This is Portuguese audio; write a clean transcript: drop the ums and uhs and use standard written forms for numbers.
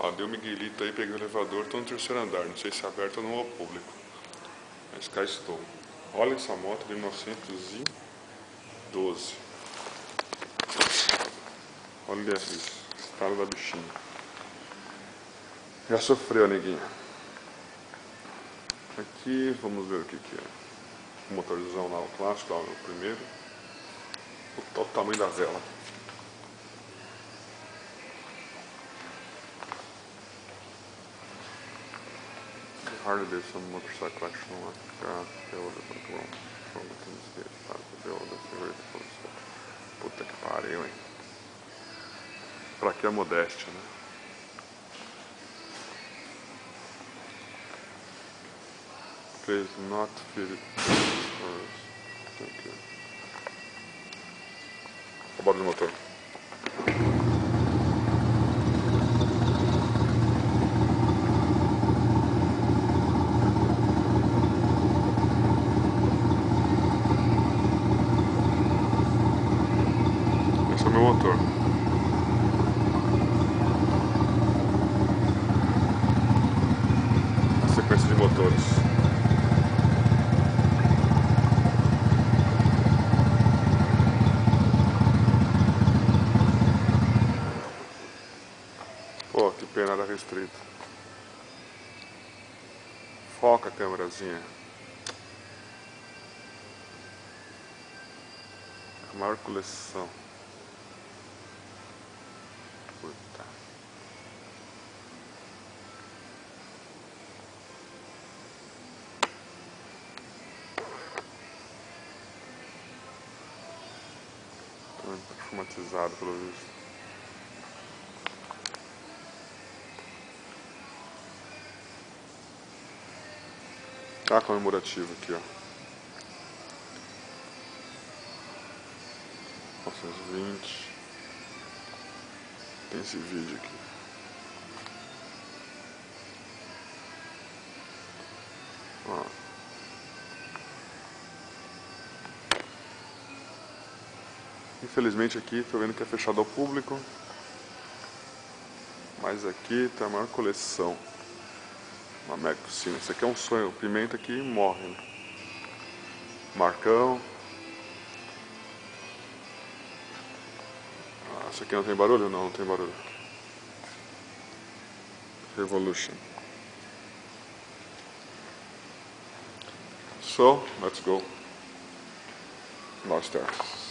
Ó, deu Miguelito aí, peguei o elevador, tô no terceiro andar, não sei se é aberto ou não ao público. Mas cá estou. Olha essa moto de 1912. Olha isso, estado da bichinha. Já sofreu, neguinha. Aqui, vamos ver o que é. O motorzão lá, o clássico, lá, o primeiro. Olha o tamanho da vela. Harley Davidson motorcycle collection like build from the build Puta que pariu, hein? Pra que a modéstia, né? Please not fit it. Thank you. Bora do motor. Esse é o meu motor. A sequência de motores. Pô, que pena, era restrito. Foca a câmerazinha. A maior coleção. Puta. Tô traumatizado pelo visto. Ah, comemorativo aqui, ó. 1920. Tem esse vídeo aqui. Ó. Infelizmente aqui, tô vendo que é fechado ao público. Mas aqui tem a maior coleção. Uma mega piscina. Isso aqui é um sonho. O Pimenta aqui morre, né? Marcão. Ah, isso aqui não tem barulho? Não, não tem barulho. Revolution. So, let's go. North Stars.